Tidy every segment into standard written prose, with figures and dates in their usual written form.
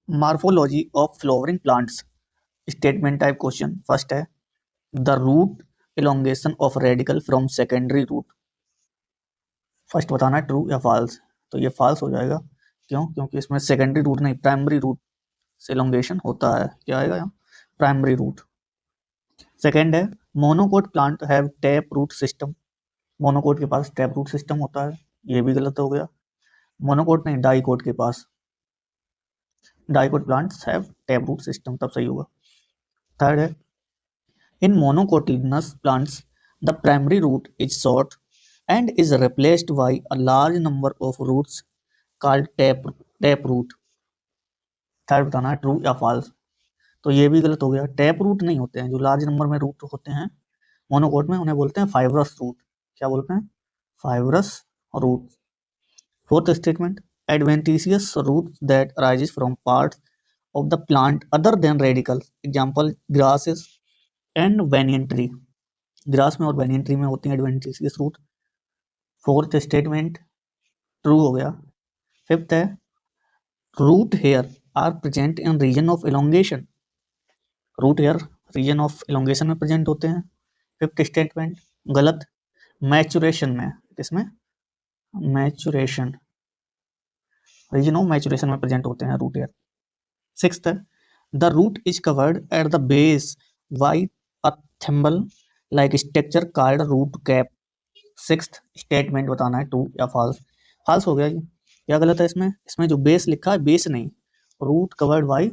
Morphology of flowering plants. Statement type question first है the root elongation of radicle from secondary root. First बताना है true या false. तो ये false हो जाएगा। क्यों? क्योंकि इसमें सेकेंडरी रूट नहीं प्राइमरी रूट से इलोंगेशन होता है। क्या आएगा यहाँ? Primary root. सेकेंड है monocot plant have tap root system. Monocot के पास टैप रूट सिस्टम होता है। ये भी गलत हो गया। मोनोकोट नहीं डाइकोट के पास। Dicot plants have tap root system, तब सही होगा। थर्ड है in monocotyledonous plants, the primary root is short and is replaced by a large number of roots called taproot. Third बताना है ट्रू या फॉल्स। तो ये भी गलत हो गया। टैप रूट नहीं होते हैं, जो लार्ज नंबर में रूट होते हैं मोनोकोट में उन्हें बोलते हैं फाइब्रस रूट। क्या बोलते हैं? Fibrous root. Fourth statement adventitious roots that arises from parts of the plant other than radicals, example grasses and banyan tree। Grass में और बैनियन ट्री में होती हैं adventitious root. Fourth statement true हो गया। फिफ्थ है root hair are present in region of elongation. Root hair region of elongation में present होते हैं। फिफ्थ स्टेटमेंट गलत। मैचुरेशन में, किसमें? मैचुरेशन, रीजन ऑफ मैचुरेशन में प्रेजेंट होते हैं रूट हेयर। सिक्स्थ है the root is covered at the base by a thimble like structure called root cap. Sixth statement बताना है ट्रू या फॉल्स। फॉल्स हो गया ये। क्या गलत है इसमें? इसमें जो बेस लिखा है बेस नहीं, root covered by,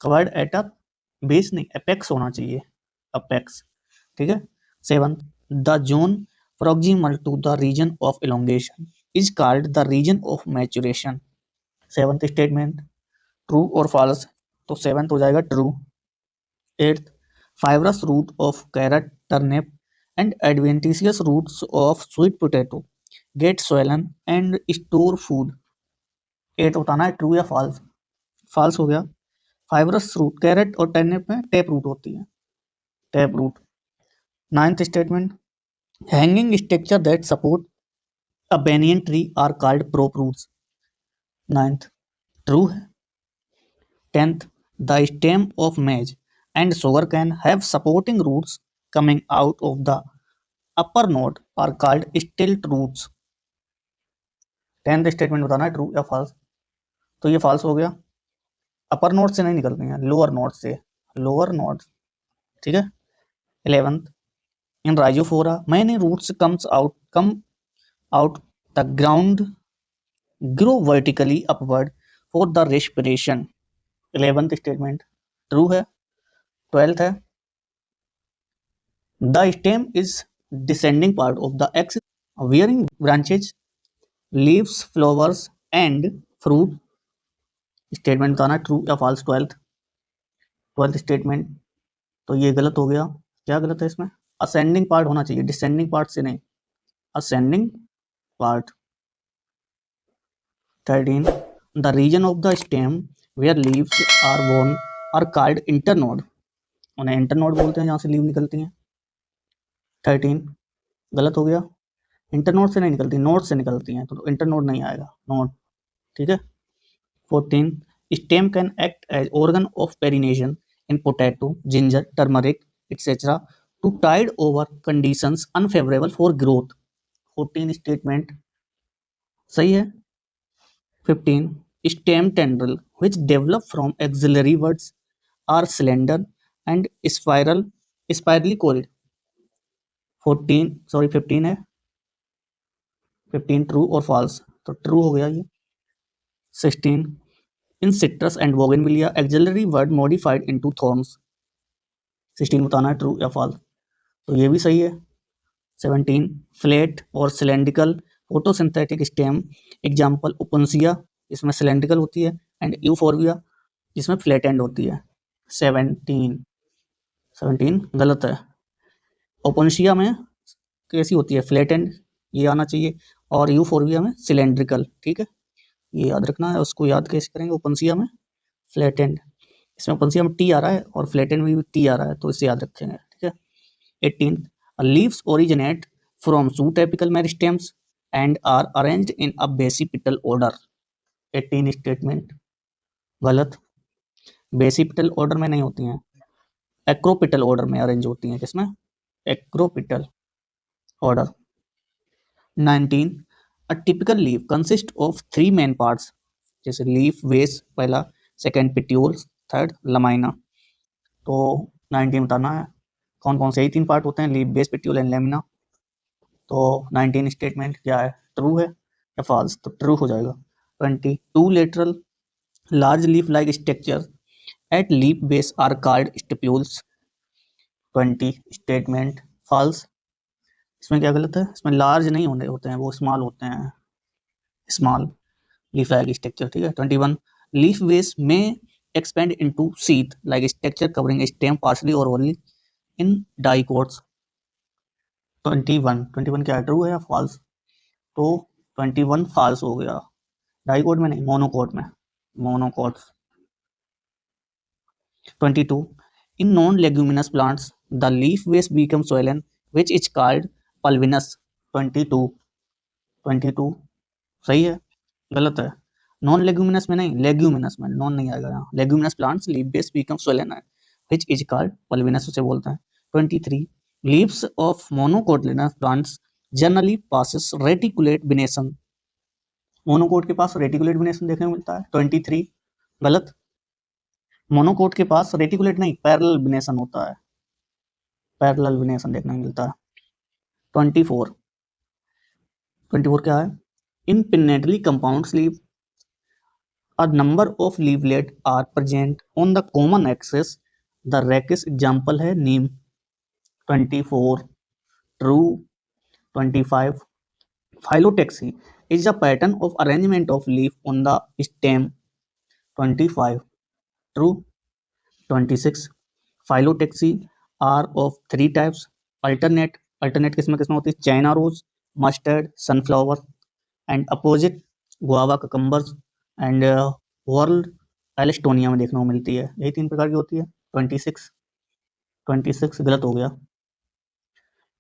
covered at a base नहीं, अपेक्स होना चाहिए, अपेक्स। ठीक है। Seventh the zone proximal to the region of elongation is called the region of maturation. Seventh statement true और फॉल्स। तो सेवंथ हो जाएगा true. Eighth fibrous root of carrot, turnip and adventitious roots of sweet potato get swollen and store food। Eight बताना है true या false. False हो गया। Fibrous root carrot और टर्निप में टेप रूट होती है, tap root. Ninth statement hanging structure that support a banyan tree are called prop roots. Ninth true है। Tenth the stem of maize and sugarcane have supporting roots coming out of the upper node are called stilt roots। Tenth statement बताना है true या false. तो ये false हो गया। अपर node से नहीं निकलती हैं, लोअर नोड से, लोअर नोड। ठीक है। 11th in Rhizophora many roots come out the ground grow vertically upward for the respiration। 11th statement true है। 12th है the stem is descending part of the axis bearing branches leaves flowers and fruit। Statement बताना true या false. Twelfth statement तो ये गलत हो गया। क्या गलत है इसमें? असेंडिंग पार्ट होना चाहिए, डिसेंडिंग पार्ट से नहीं, ascending part. 13 the region of the stem where leaves are borne are called internode. उन्हें इंटरनोड बोलते हैं जहाँ से लीव निकलती हैं। 13 गलत हो गया। इंटरनोड से नहीं निकलती, नोड से निकलती हैं, तो इंटरनोड नहीं आएगा, नोड। ठीक है। 14 stem can act as organ of pollination in potato, ginger, turmeric, etc. to tide over conditions unfavorable for growth। 14 statement सही है। 15 stem tendril which develop from axillary buds are slender and spirally coiled। 15 है। 15 true और false. तो true हो गया ये। 16 in citrus and bougainvillea axillary bud modified into thorns। 16 बताना है ट्रू या फॉल्स। तो ये भी सही है। 17 फ्लैट और cylindrical photosynthetic stem example opuntia, इसमें सिलेंड्रिकल होती है, एंड यूफोरबिया जिसमें फ्लैट एंड होती है। 17 गलत है। ओपनसिया में कैसी होती है? फ्लैट एंड, ये आना चाहिए, और यूफोरबिया में सिलेंड्रिकल। ठीक है, ये याद रखना है। उसको याद कैसे करेंगे? ओपनसिया में फ्लैट एंड, इसमें ओपनसिया में टी आ रहा है और फ्लैट एंड में भी टी आ रहा है, तो इसे याद रखेंगे। ठीक है। 18 leaves originate from shoot apical meristems and are arranged in a basipetal order। 18 statement गलत। बेसिपिटल ऑर्डर में नहीं होती हैं, एक्रोपिटल ऑर्डर में अरेंज होती हैं। किसमें? Acropetal order. 19 a typical leaf consist of 3 main parts, जैसे लीफ बेस पहला, सेकंड पिट्यूल्स, थर्ड लमाइना। तो 19 बताना है कौन कौन से यही 3 पार्ट होते हैं, लीफ बेस पिट्यूल एंड लेमिना। तो 19 स्टेटमेंट क्या है, ट्रू है या फॉल्स? तो ट्रू हो जाएगा। 20 two lateral large leaf like structure at leaf base are called stipules. 20 statement false. इसमें क्या गलत है? इसमें लार्ज नहीं होते हैं, वो स्मॉल होते हैं, स्मॉल लीफ लाइक स्ट्रक्चर। ठीक है। 21 लीफ बेस में expand into sheath like structure covering stem partially or wholly in dicots। 21 क्या है, ट्रू है या फॉल्स? तो 21 फॉल्स हो गया। डाइकोट में नहीं, मोनोकोट में, monocots. 22 in non leguminous plants the leaf base becomes swollen which is called pulvinus। 22 सही है, गलत है। नॉन लेग्यूमिनस में नहीं, लेग्यूमिनस में, नॉन नहीं आएगा यहाँ। Leguminous plants leaf base become swollen which is called pulvinus उसे बोलते हैं। 23 leaves of monocotyledonous plants generally passes reticulate venation। Monocot के पास रेटिकुलेट वेनेशन देखने को मिलता है। 23 गलत। मोनोकोट के पास रेटिकुलेट नहीं, पैरेलल वेनेशन होता है, पैरेलल वेनेशन देखने को मिलता है। 24 क्या है, in pinnately compound leaf a number of leaflet are present on the common axis। the rarest example है नीम। 24 true. 25 phyllotaxy is a pattern of arrangement of leaf on the stem। 25 true। 26 phyllotaxy are of 3 types। alternate किसमें किसमें होती है, China rose, mustard, sunflower, and opposite guava cucumbers and whorled Alstonia में देखने को मिलती है। यही 3 प्रकार की होती है। 26 गलत हो गया।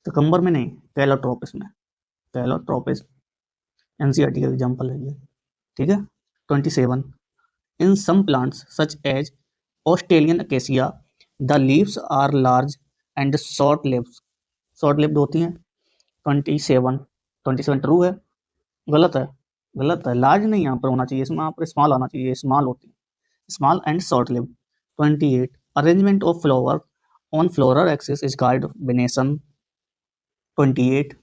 ककम्बर में नहीं, कैलोट्रोपिस में, कैलोट्रोपिस एनसीईआरटी का एग्जांपल है ये। ठीक है। 27 in some plants such as Australian acacia the leaves are large and short lived होती हैं। 27 ट्रू है, गलत है, गलत है। लार्ज नहीं यहाँ पर होना चाहिए, इसमें यहाँ पर स्मॉल आना चाहिए, स्मॉल होती है, small and short lived. 28 arrangement of flower on floral axis is called venation. 28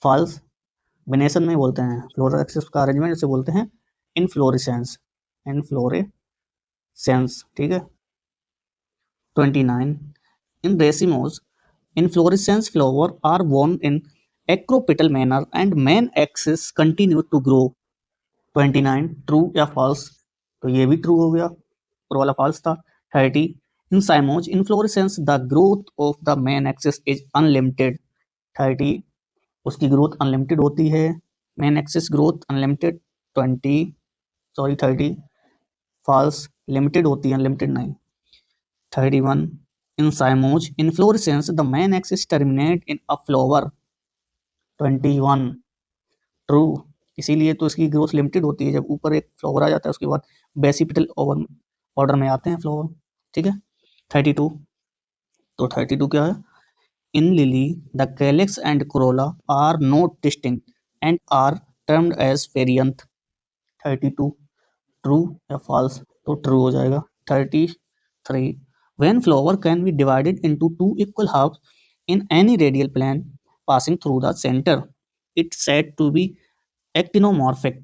false. Venation नहीं बोलते हैं, फ्लोरल एक्सिस का अरेंजमेंट इसे बोलते हैं इनफ्लोरेसेंस, इनफ्लोरेसेंस। ठीक है। 29 इन racemose inflorescence flower are born in acropetal manner and main axis continue to grow। 29 true या फॉल्स? तो ये भी ट्रू हो गया, ऊपर वाला फॉल्स था। 30 in cymose inflorescence the growth of the main axis is unlimited. 30 उसकी ग्रोथ अनलिमिटेड होती है, main axis growth unlimited. 30 false, limited होती है, अनलिमिटेड नहीं। 31 in cymose inflorescence the main axis terminate in a flower। 21 true, इसीलिए तो इसकी growth limited होती है, जब ऊपर एक फ्लावर आ जाता है उसके बाद बेसिपिटल ऑर्डर में आते हैं फ्लावर। ठीक है। 32 तो 32 क्या है, in lily the calyx and corolla are not distinct and are termed as variant. 32 true या फॉल्स? तो ट्रू हो जाएगा। 33 when flower can be divided into 2 equal halves in any radial plane passing through the center it's said to be actinomorphic।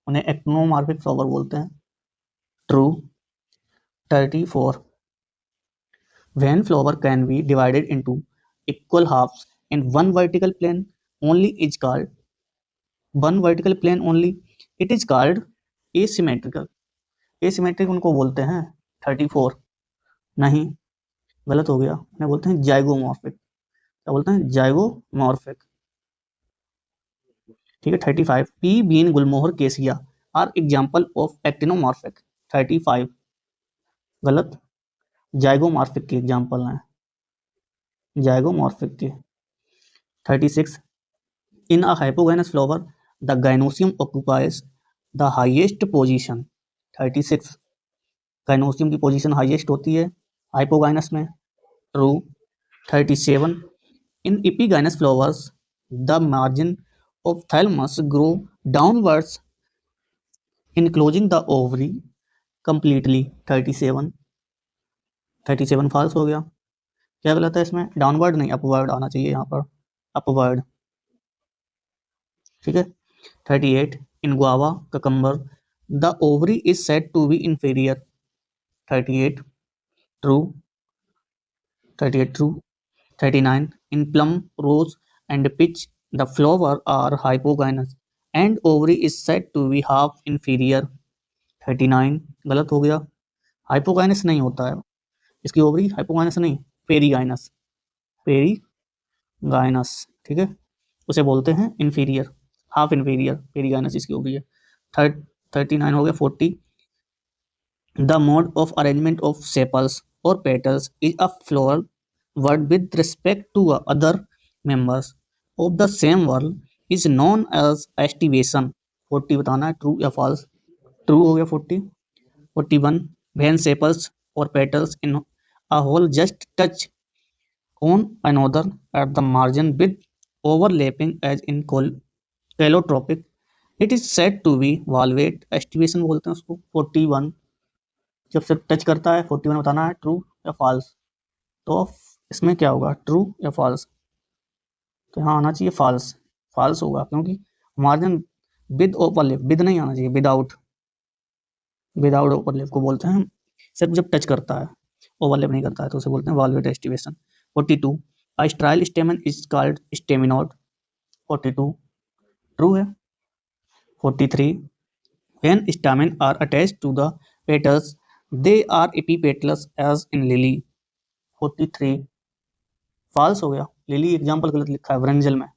उन्हें actinomorphic flower बोलते हैं। True. 34 when flower can be divided into equal halves in one vertical plane only is called it is called asymmetrical। asymmetric उनको बोलते हैं। 34 नहीं, गलत हो गया, उन्हें बोलते हैं जाइगोमॉर्फिक। क्या बोलते हैं? जाइगोमॉर्फिक। ठीक है। 35 पी बीन गुलमोहर केसिया आर एग्जाम्पल ऑफ एक्टिनोमॉर्फिक। 35 गलत, जाइगोमॉर्फिक के एग्जाम्पल हैं, जाइगोमॉर्फिक के। 36 in a hypogynous flower the gynoecium occupies the highest position. 36 gynoecium की पोजीशन हाईएस्ट होती है हाइपोगाइनस में, true. 37 in epigynous flowers the margin of thalamus grow downwards enclosing the ovary completely. 37 false हो गया। क्या गलत है इसमें? डाउनवर्ड नहीं, अपवर्ड आना चाहिए यहाँ पर, अपवर्ड। ठीक है। 38 in guava cucumber the ovary is said to be inferior. 38 true. 38 true. 39 in plum, rose and peach the flower are hypogynous and ovary is said to be half inferior। 39 गलत हो गया, hypogynous नहीं होता है इसकी ovary, hypogynous नहीं, perigynous, perigynous. ठीक है, उसे बोलते हैं इंफीरियर, हाफ इंफीरियर, पेरीगाइनस इसकी ओवरी है। 39 हो गया। 40 the mode of arrangement of sepals or petals is a floral word with respect to other members of the same word is known as estivation। 40 बताना है ट्रू या false. True हो गया 40। 41 when sepals or petals in a whole just touch on another at the margin with overlapping as in callotropic it is said to be valvate estivation बोलते हैं उसको। 41 जब से टच करता है। 41 बताना है ट्रू या फॉल्स। तो इसमें क्या होगा, ट्रू या फॉल्स? तो यहाँ आना चाहिए फॉल्स, फॉल्स होगा क्योंकि मार्जिन विद ओवरलैप, विद नहीं आना चाहिए, विदाउट, विदाउट ओवरलैप को बोलते हैं सिर्फ जब टच करता है, ओवरलैप नहीं करता है तो उसे बोलते हैं valvate aestivation. 42 a sterile stamen is called staminode. 42 true है। 43 when stamen are attached to the petals they are epipetalous as in lily. 43 false हो गया, लिली एग्जाम्पल गलत लिखा है व्रेंजल में,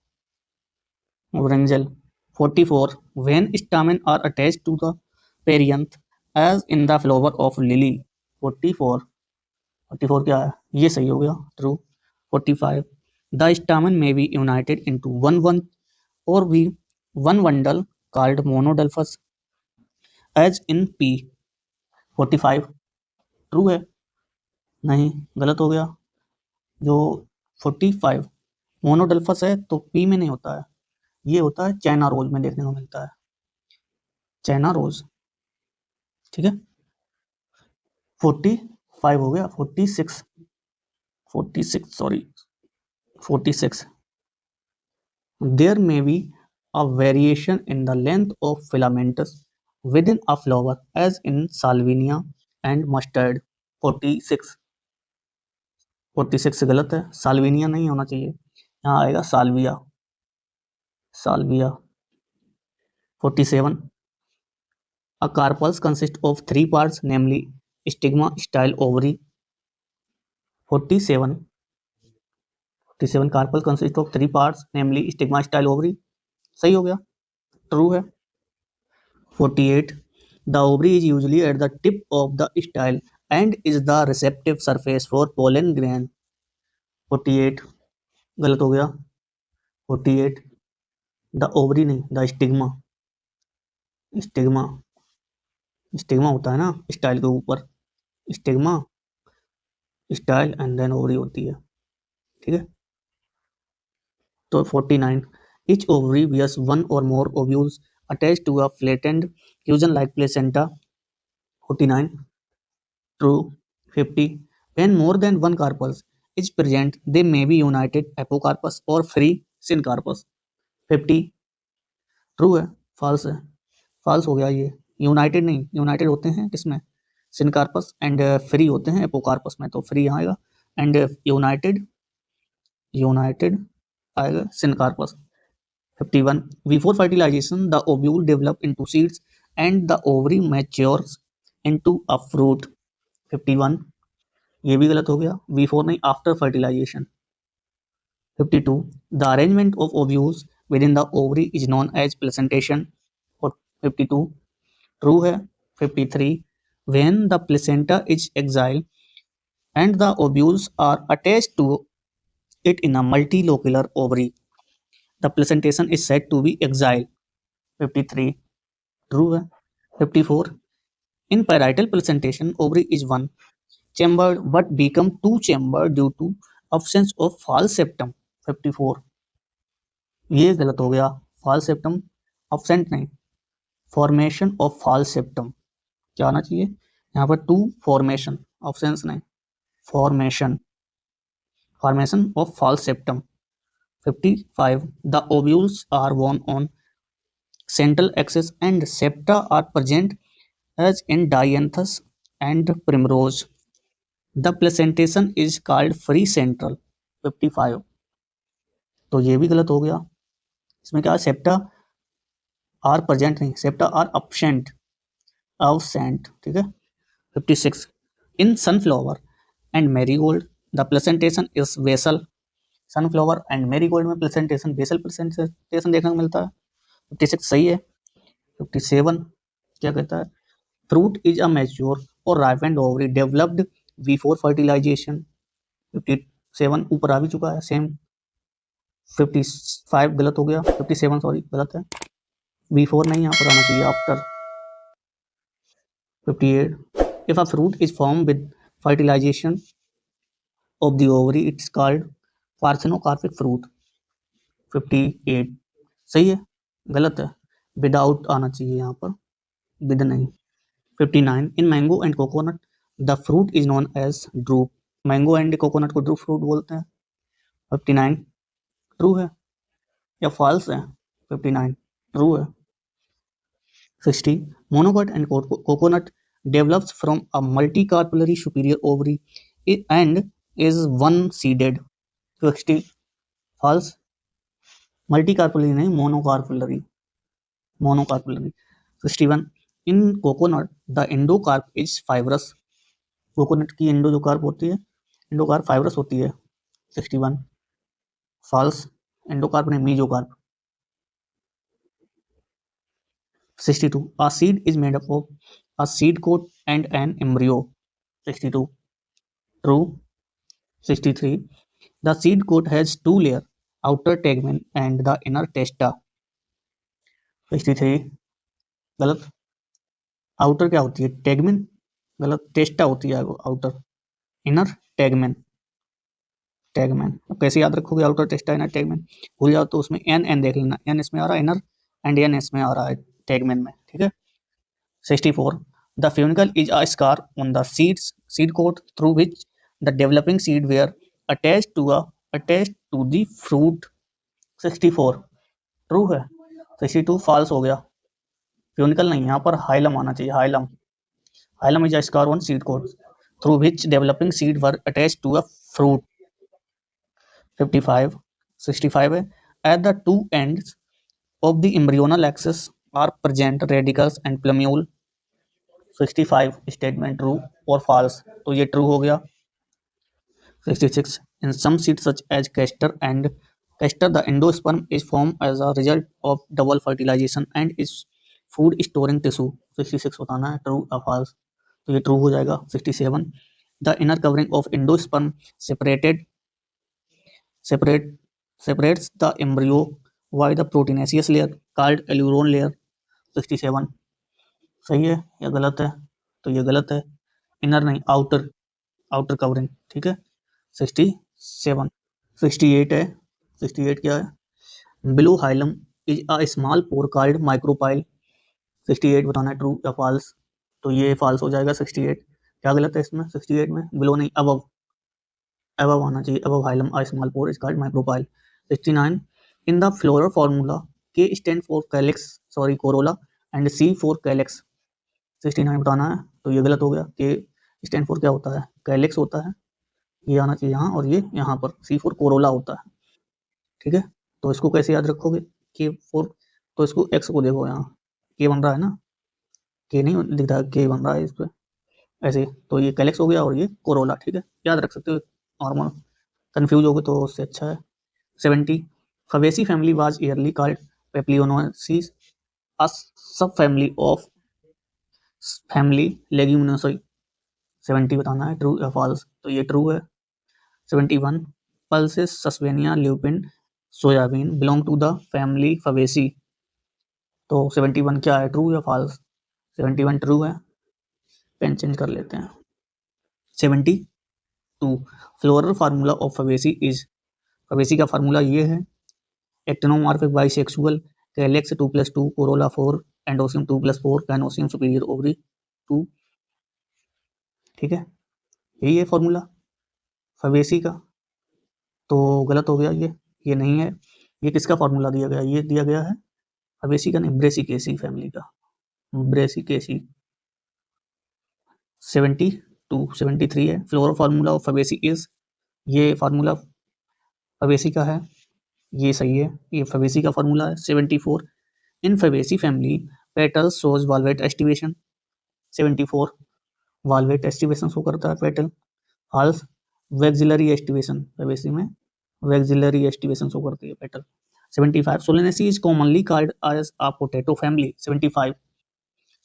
brinjal. 44 when stamen are attached to the perianth as in the flower of lily. 44 44 क्या है, ये सही हो गया, true. 45 the stamen may be united into one और be one bundle called monadelphous as in pea. 45 true है, नहीं गलत हो गया। जो 45 मोनोडल्फस है तो पी में नहीं होता है, ये होता है चाइना रोज में देखने को मिलता है, चाइना रोज। ठीक है। 45 हो गया। 46 sorry 46 there may be a variation in the length of filamentous within a flower as in salvinia and mustard। 46 गलत है, साल्विनिया नहीं होना चाहिए, यहाँ आएगा Salvia, Salvia. 47 a carpels consist of 3 parts namely stigma, style, ovary। 47 carpel consist of 3 parts namely stigma, style, ovary. सही हो गया, ट्रू है। 48 the ovary is usually at the tip of the style and is the receptive surface for pollen grain. 48 गलत हो गया। 48 the ovary नहीं, the stigma, stigma, stigma होता है ना स्टाइल के ऊपर, stigma, style and then ovary होती है। ठीक है। तो 49 each ovary bears one or more ovules attached to a flattened fusion like placenta। 49 true। 50 when more than one carpus is present they may be united apocarpus or free syncarpus। 50 true है, false है, false हो गया ये, United नहीं, United होते हैं किसमें, syncarpous, and free होते हैं एपोकार्पस में, तो फ्री यहाँ आएगा, एंड यूनाइटेड, यूनाइटेड आएगा syncarpous. 51 before fertilization the ovule develop into seeds and the ovary matures into a fruit। 51 ये भी गलत हो गया, before नहीं, after fertilization। 52 the arrangement of ovules within the ovary is known as placentation। 52 true है। 53 when the placenta is exile and the ovules are attached to it in a multilocular ovary the placentation is said to be exile। 53 true है। 54 In parietal placentation, ovary is one chambered but become two chambered due to absence of false septum. 54 ये गलत हो गया, false septum absent नहीं, formation of false septum क्या आना चाहिए यहाँ पर, टू formation, ऑप्शंस नहीं, formation of false septum. 55 the ovules are worn on central axis and septa are present as in dianthus and primrose. The placentation is called free central. 55 तो ये भी गलत हो गया, इसमें क्या, सेप्टा आर प्रेजेंट नहीं, सेप्टा आर absent, ठीक है। 56 in sunflower and marigold the placentation is vessel. Sunflower and marigold में प्लेसेंटेशन वेसल प्लेसेंटेशन देखने को मिलता है। 56 सही है। 57 क्या कहता है, फ्रूट इज अ मैच्योर और ripened ovary developed before fertilization. 57 ऊपर आ भी चुका है सेम। 55 गलत हो गया, 57 सॉरी गलत है, बिफोर नहीं, यहाँ पर आना चाहिए after. 58 if a fruit is formed with fertilization of the ovary it's called parthenocarpic fruit। 58 सही है, गलत है, विदाउट आना चाहिए यहाँ पर, विद नहीं। 59 in mango and coconut the fruit is known as drupe। Mango and coconut को ड्रूप फ्रूट बोलते हैं। 59 ट्रू है या फॉल्स है? 59 ट्रू है। 60 monocot and coconut develops from a multicarpellary superior ovary and is one seeded। 60 false, multicarpellary नहीं, monocarpellary। 61 in coconut the endocarp is fibrous। Coconut की endo जो कार्प होती है, एंडोकार्प फाइब्रस होती है। 61 false, एंडोकार्प नहीं, mesocarp. 62 a seed is made up of a seed coat and an embryo। 62 true। 63 the seed coat has two layers, outer tegmen and the inner testa। 63 गलत, outer क्या होती है, tegmen, गलत, टेस्टा होती है आउटर, इनर टेगमेन। अब कैसे याद रखोगे आउटर टेस्टा इनर टेगमेन, भूल जाओ तो उसमें एन देख लेना, एन इसमें आ रहा है इनर एंड एन इसमें आ रहा है टेगमेन में, ठीक है। 64 the funicle is a scar on the seed coat through which the developing seed were attached to the fruit। 64 true है। 62 फॉल्स हो गया, फ्यूनिकल नहीं, यहाँ पर हाइलम आना चाहिए, hilum is a scar on seed coat through which developing seed were attached to a fruit. 55 65 है at the two ends of the embryonal axis are present radicles and plumule. 65 statement true और false, तो ये true हो गया। 66 in some seeds such as castor the endosperm is formed as a result of double fertilization and is food storing tissue। 66 बताना है true या false, तो ये ट्रू हो जाएगा। 67 the inner covering of endosperm separates the embryo by the proteinaceous layer called aleurone layer। 67 सही है या गलत है, तो ये गलत है, इनर नहीं, आउटर कवरिंग, ठीक है। 67 68 है, 68 क्या है, below hilum is a small pore called micropyle. 68 बताना है ट्रू या फॉल्स, तो ये फॉल्स हो जाएगा। 68 क्या गलत है इसमें, 68 में बिलो नहीं, अबव आना चाहिए, above hilum a small pore is called micropyle. 69 in the floral formula K stand for calyx sorry corolla and C for calyx. 69 बताना है, तो ये गलत हो गया, के स्टैंड फॉर क्या होता है, कैलिक्स होता है, ये आना चाहिए यहाँ, और ये यहाँ पर सी फॉर कोरोला होता है, ठीक है। तो इसको कैसे याद रखोगे, के फोर, तो इसको एक्स को देखो, यहाँ के बन रहा है ना, के नहीं दिख रहा है, के बन रहा है इस पर ऐसे, तो ये कैलेक्स हो गया और ये कोरोला, ठीक है, याद रख सकते हो, नॉर्मल कंफ्यूज हो गए तो उससे अच्छा है। 70 फवेसी फैमिली वाज ईयरली कॉल्ड पेप्लियोनोसिस अ सब फैमिली ऑफ फैमिली लेग्यूमिनोसाई। 70 बताना है ट्रू या फॉल्स, तो ये ट्रू है। 71 pulses Caesalpinia lupin soybean belong to the family Fabaceae. तो 71 क्या है, ट्रू या फॉल्स? 71 ट्रू है। पेन चेंज कर लेते हैं। 72 floral formula of Fabaceae is, Fabaceae का फार्मूला ये है, actinomorphic bisexual, calyx 2+2, corolla 4, androecium 2+4, gynoecium superior ovary 2। ठीक है, यही है फॉर्मूला फबेसी का। तो गलत हो गया, ये नहीं है। ये किसका फॉर्मूला दिया गया? ये दिया गया है फबेसी का नहीं, ब्रेसिकेसी फैमिली का, ब्रेसिकेसी। 73 है, floral formula of Fabaceae is, ये फार्मूला फबेसी का है, ये सही है, ये फबेसी का फार्मूला है। 74 in Fabaceae family petals shows valvate aestivation. 74 valvate aestivation show करता है petal. False vexillary aestivation, Fabaceae में वैक्सिलरी एस्टिवेशन शो करती है petal. 75 Solanaceae is commonly called as a potato family. 75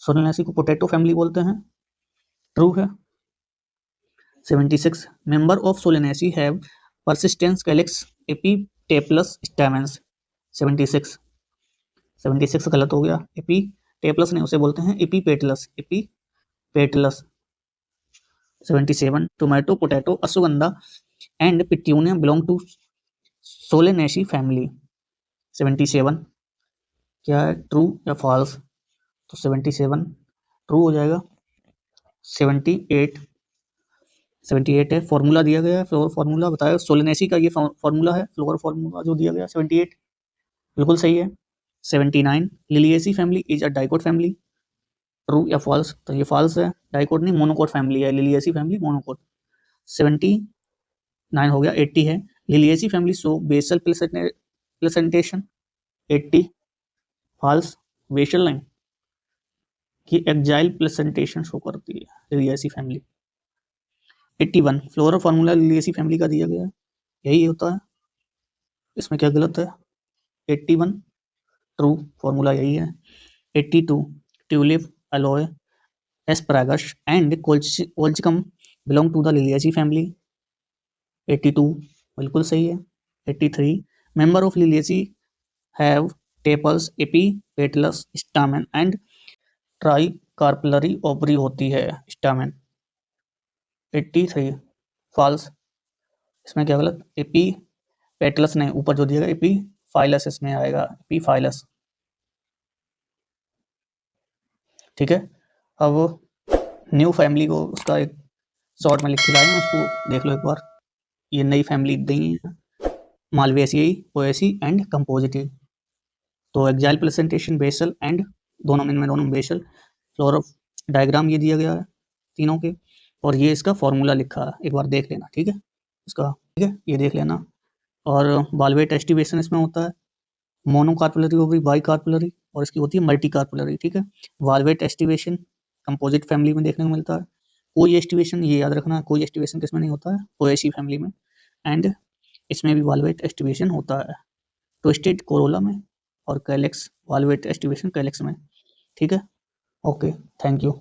Solanaceae को पोटैटो फैमिली बोलते हैं, true है। 76 member of Solanaceae have persistence calyx epitaplous stamens। 76 गलत हो गया, एपीटेपलस नहीं, उसे बोलते हैं epipetalous, epipetalous. 77 tomato, potato, ashwagandha and petunia belong to Solanaceae family. 77 क्या है, ट्रू या फॉल्स? तो 77 ट्रू हो जाएगा। 78 है, फॉर्मूला दिया गया है, फ्लोर फॉर्मूला बताया, सोलेनेसी का ये फॉर्मूला है, फ्लोर फॉर्मूला जो दिया गया 78 बिल्कुल सही है। 79 Liliaceae family is a dicot family, true या फॉल्स? तो ये फॉल्स है, डाइकोट नहीं मोनोकोट फैमिली है, लिलिएसी फैमिली मोनोकोट। 79 हो गया। 80 है, Liliaceae family show basal placentation. 80 false, basal नहीं, कि एक्जाइल प्लेसेंटेशन शो करती है Liliaceae family. 81 floral formula Liliaceae family का दिया गया है, यही होता है, इसमें क्या गलत है? 81 ट्रू, फार्मूला यही है। 82 tulip, aloe, asparagus and colchicum belong to the Liliaceae family. 82 बिल्कुल सही है। 83 member of Liliaceae have tepals, epipetalous, stamen and tricarpellary ovary होती है स्टामेन। 83 फॉल्स, इसमें क्या गलत? एपीपेटलस नहीं, ऊपर जो दिया गया एपीफाइलस इसमें आएगा, एपीफाइलस। ठीक है, अब न्यू फैमिली को उसका एक शॉर्ट में लिख के लाए हैं, उसको देख लो एक बार। ये नई फैमिली दी है, मालवेसियाई, पोएसी एंड कंपोजिटी। तो एक्जाइल प्लेसेंटेशन, बेसल एंड दोनों बेसल। फ्लोर डायग्राम ये दिया गया है तीनों के, और ये इसका फॉर्मूला लिखा है, एक बार देख लेना। ठीक है, इसका ठीक है, ये देख लेना। और वाल्वेट एस्टिवेशन इसमें होता है, मोनोकार्पुलरी ओवरी, बाई कार्पुलरी, और इसकी होती है मल्टी कार्पुलरी। ठीक है, वाल्वेट एस्टिवेशन कंपोजिट फैमिली में देखने को मिलता है। कोई एस्टिवेशन, ये याद रखना, कोई एस्टिवेशन किसमें नहीं होता है? पोएसी फैमिली में। एंड इसमें भी वाल्वेट एस्टिवेशन होता है, ट्विस्टेड कोरोला में, और कैलेक्स वाल्वेट एस्टिवेशन कैलेक्स में। ठीक है, ओके, थैंक यू।